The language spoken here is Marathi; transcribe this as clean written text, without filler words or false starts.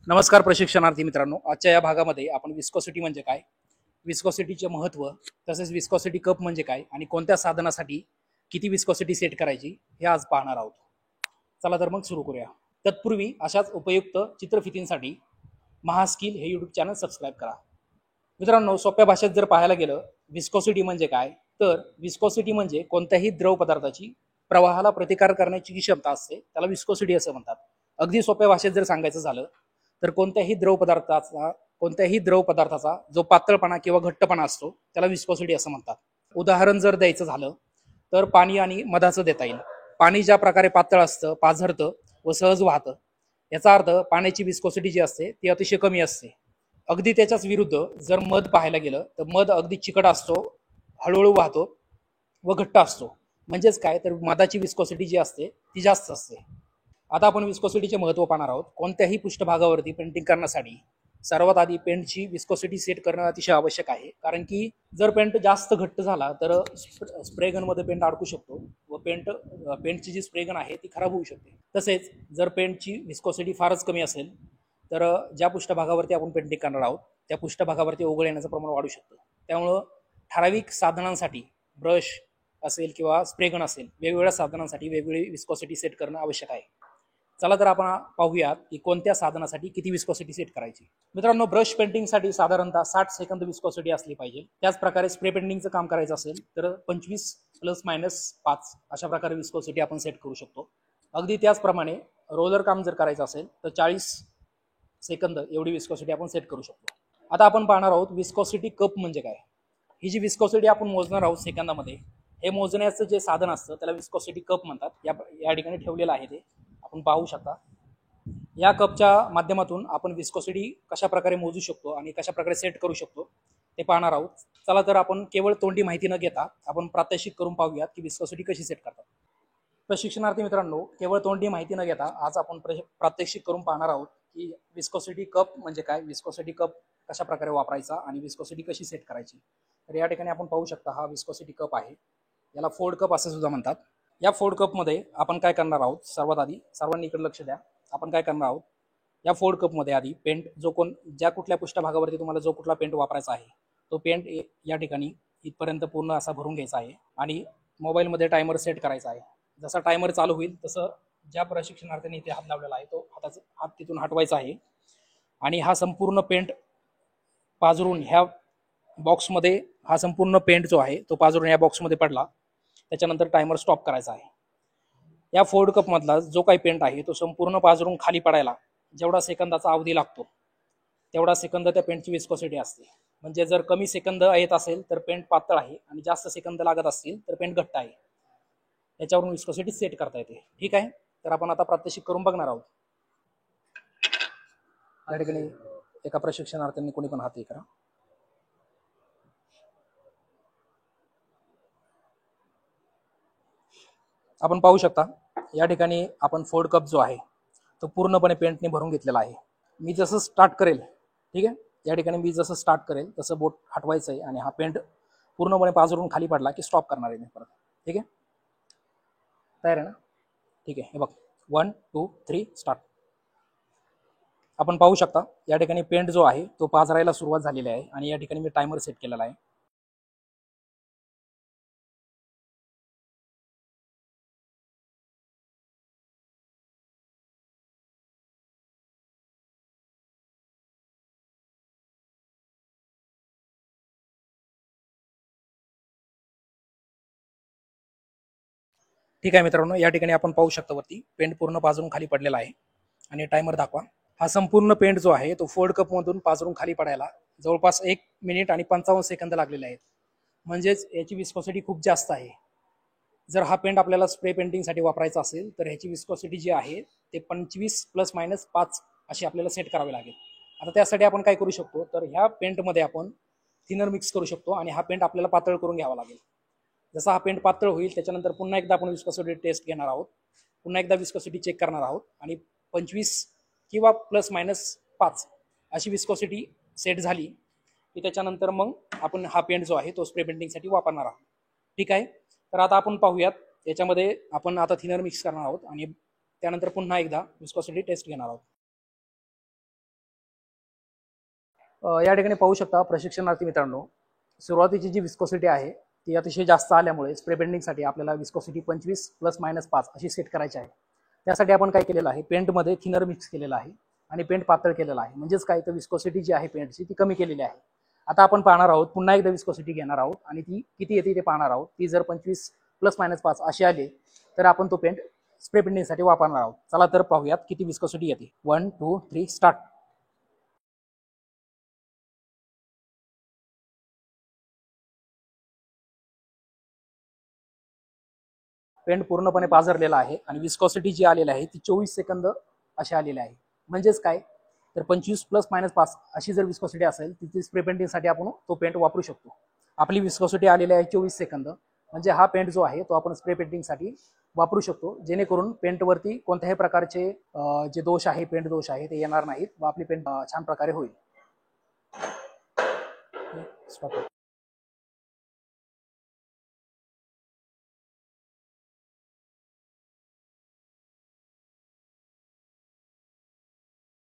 नमस्कार प्रशिक्षणार्थी मित्रांनो, आजच्या या भागामध्ये आपण विस्कोसिटी म्हणजे काय, विस्कोसिटीचे महत्त्व, तसेच विस्कोसिटी कप म्हणजे काय आणि कोणत्या साधनासाठी किती विस्कोसिटी सेट करायची हे आज पाहणार आहोत. चला तर मग सुरू करूया. तत्पूर्वी अशाच उपयुक्त चित्रफितींसाठी महास्किल हे यूट्यूब चॅनल सबस्क्राईब करा. मित्रांनो, सोप्या भाषेत जर पाहायला गेलं विस्कोसिटी म्हणजे काय, तर विस्कोसिटी म्हणजे कोणत्याही द्रव पदार्थाची प्रवाहाला प्रतिकार करण्याची जी क्षमता असते त्याला विस्कोसिटी असं म्हणतात. अगदी सोप्या भाषेत जर सांगायचं झालं तर कोणत्याही द्रव पदार्थाचा जो पातळपणा किंवा घट्टपणा असतो त्याला विस्कोसिटी असं म्हणतात. उदाहरण जर द्यायचं झालं तर पाणी आणि मधाचं देता येईल. पाणी ज्या प्रकारे पातळ असतं, पाझरतं व सहज वाहतं, याचा अर्थ पाण्याची विस्कोसिटी जी असते ती अतिशय कमी असते. अगदी त्याच्याच विरुद्ध जर मध पाहायला गेलं तर मध अगदी चिकट असतो, हळूहळू वाहतो व घट्ट असतो. म्हणजेच काय, तर मधाची विस्कोसिटी जी असते ती जास्त असते. आता आपण विस्कोसिटीचे महत्त्व पाहणार आहोत. कोणत्याही पृष्ठभागावरती पेंटिंग करण्यासाठी सर्वात आधी पेंटची विस्कोसिटी सेट करणं अतिशय आवश्यक आहे. कारण की जर पेंट जास्त घट्ट झाला तर स्प्रे गनमध्ये पेंट अडकू शकतो व पेंटची जी स्प्रे गन आहे ती खराब होऊ शकते. तसेच जर पेंटची विस्कोसिटी फारच कमी असेल तर ज्या पृष्ठभागावरती आपण पेंटिंग करणार आहोत त्या पृष्ठभागावरती ओघळ येण्याचं प्रमाण वाढू शकतं. त्यामुळं ठराविक साधनांसाठी ब्रश असेल किंवा स्प्रे गन असेल, वेगवेगळ्या साधनांसाठी वेगवेगळी विस्कोसिटी सेट करणं आवश्यक आहे. चला तर आपण पाहूयात की कोणत्या साधनासाठी किती विस्कोसिटी सेट करायची. मित्रांनो, ब्रश पेंटिंगसाठी साधारणतः 60 सेकंद विस्कोसिटी असली पाहिजे. त्याच प्रकारे स्प्रे पेंटिंगचं काम करायचं असेल तर 25 ± 5 अशा प्रकारे विस्कोसिटी आपण सेट करू शकतो. अगदी त्याचप्रमाणे रोलर काम जर करायचं असेल तर 40 सेकंद एवढी विस्कोसिटी आपण सेट करू शकतो. आता आपण पाहणार आहोत विस्कोसिटी कप म्हणजे काय. ही जी विस्कोसिटी आपण मोजणार आहोत सेकंदामध्ये, हे मोजण्याचं जे साधन असतं त्याला विस्कोसिटी कप म्हणतात. या ठिकाणी ठेवलेलं आहे ते आपण पाहू शकता. या कपच्या माध्यमातून आपण विस्कोसिटी कशा प्रकारे मोजू शकतो आणि कशा प्रकारे सेट करू शकतो ते पाहणार आहोत. चला तर आपण केवळ तोंडी माहिती न घेता आपण प्रात्यक्षिक करून पाहूयात की विस्कोसिटी कशी सेट करतात. प्रशिक्षणार्थी मित्रांनो, केवळ तोंडी माहिती न घेता आज आपण प्रात्यक्षिक करून पाहणार आहोत की विस्कोसिटी कप म्हणजे काय, विस्कोसिटी कप कशा प्रकारे वापरायचा आणि विस्कोसिटी कशी सेट करायची. तर या ठिकाणी आपण पाहू शकता हा विस्कोसिटी कप आहे. याला फोर्ड कप असं सुद्धा म्हणतात. या फोर्ड कपमध्ये आपण काय करणार आहोत, सर्वात आधी सर्वांनी इकडे लक्ष द्या. आपण काय करणार आहोत, या फोर्ड कपमध्ये आधी पेंट ज्या कुठल्या पृष्ठभागावरती तुम्हाला जो कुठला पेंट वापरायचा आहे तो पेंट या ठिकाणी इथपर्यंत पूर्ण असा भरून घ्यायचा आहे आणि मोबाईलमध्ये टायमर सेट करायचा आहे. जसा टायमर चालू होईल तसं ज्या प्रशिक्षणार्थींनी इथे हात लावलेला आहे तो हात तिथून हटवायचा आहे आणि हा संपूर्ण पेंट पाजरून ह्या बॉक्समध्ये, हा संपूर्ण पेंट जो आहे तो पाजरून या बॉक्समध्ये पडला. त्याच्यानंतर टायमर स्टॉप करायचा आहे. या फोर्ड कप मधला जो काही पेंट आहे तो संपूर्ण पाजरून खाली पडायला जेवढा सेकंदाचा अवधी लागतो तेवढा सेकंद त्या पेंटची विस्कोसिटी असते. म्हणजे जर कमी सेकंद येत असेल तर पेंट पातळ आहे आणि जास्त सेकंद लागत असतील तर पेंट घट्ट आहे. याच्यावरून विस्कोसिटी सेट करता येते. ठीक आहे, तर आपण आता प्रात्यक्षिक करून बघणार आहोत. या ठिकाणी एका प्रशिक्षणार्थींनी कोणी पण हात करा. आपण पाहू शकता या ठिकाणी आपण फोर्ड कप जो आहे तो पूर्णपणे पेंटने भरून घेतलेला आहे. मी जसं स्टार्ट करेल, ठीक आहे, या ठिकाणी मी जसं स्टार्ट करेल तसं बोट हटवायचं आहे आणि हा पेंट पूर्णपणे पाजरून खाली पडला की स्टॉप करणार आहे मी परत. ठीक आहे, तयार आहे ना? ठीक आहे, हे बघ 1 2 3 स्टार्ट. आपण पाहू शकता या ठिकाणी पेंट जो आहे तो पाजरायला सुरुवात झालेली आहे आणि या ठिकाणी मी टायमर सेट केलेला आहे. ठीक आहे मित्रांनो, या ठिकाणी आपण पाहू शकता वरती पेंट पूर्ण पाजरून खाली पडलेला आहे आणि टायमर दाखवा. हा संपूर्ण पेंट जो आहे तो फोर्ड कप मधून पाजरून खाली पडायला जवळपास 1 मिनिट आणि 55 सेकंद लागलेले आहेत. म्हणजेच याची विस्कोसिटी खूप जास्त आहे. जर हा पेंट आपल्याला स्प्रे पेंटिंगसाठी वापरायचा असेल तर ह्याची विस्कोसिटी जी आहे ते 25 ± 5 अशी आपल्याला सेट करावी लागेल. आता त्यासाठी आपण काय करू शकतो, तर ह्या पेंटमध्ये आपण थिनर मिक्स करू शकतो आणि हा पेंट आपल्याला पातळ करून घ्यावा लागेल. जसा हा पेंट पातळ होईल त्याच्यानंतर पुन्हा एकदा आपण विस्कोसिटी टेस्ट घेणार आहोत, पुन्हा एकदा विस्कोसिटी चेक करणार आहोत आणि 25 किंवा ± 5 अशी विस्कोसिटी सेट झाली की त्याच्यानंतर मग आपण हा पेंट जो आहे तो स्प्रे पेंटिंगसाठी वापरणार आहोत. ठीक आहे, तर आता आपण पाहूयात. याच्यामध्ये आपण आता थिनर मिक्स करणार आहोत आणि त्यानंतर पुन्हा एकदा विस्कोसिटी टेस्ट घेणार आहोत. या ठिकाणी पाहू शकता प्रशिक्षणार्थी मित्रांनो, सुरुवातीची जी विस्कोसिटी आहे ती अतिशय जास्त आल्यामुळे स्प्रे पेंटिंगसाठी आपल्याला विस्कोसिटी 25 ±5 अशी सेट करायची आहे. त्यासाठी आपण काय केलेलं आहे, पेंटमध्ये थिनर मिक्स केलेलं आहे आणि पेंट पातळ केलेलं आहे. म्हणजेच काय, तर विस्कोसिटी जी आहे पेंटची ती कमी केलेली आहे. आता आपण पाहणार आहोत, पुन्हा एकदा विस्कोसिटी घेणार आहोत आणि ती किती येते ते पाहणार आहोत. ती जर 25 ±5 अशी आली तर आपण तो पेंट स्प्रे पेंटिंगसाठी वापरणार आहोत. चला तर पाहूयात किती विस्कोसिटी येते. 1 2 3 स्टार्ट. पेंट पूर्णपणे पाझरलेला आहे आणि विस्कॉसिटी जी आलेली आहे ती 24 सेकंद अशी आलेली आहे. म्हणजेच काय, तर 25 ±5 अशी जर विस्कॉसिटी असेल तर स्प्रे पेंटिंगसाठी आपण तो पेंट वापरू शकतो. आपली विस्कॉसिटी आलेली आहे 24 सेकंद. म्हणजे हा पेंट जो आहे तो आपण स्प्रे पेंटिंगसाठी वापरू शकतो, जेणेकरून पेंटवरती कोणत्याही प्रकारचे जे दोष आहे, पेंट दोष आहे ते येणार नाहीत व आपली पेंट छान प्रकारे होईल.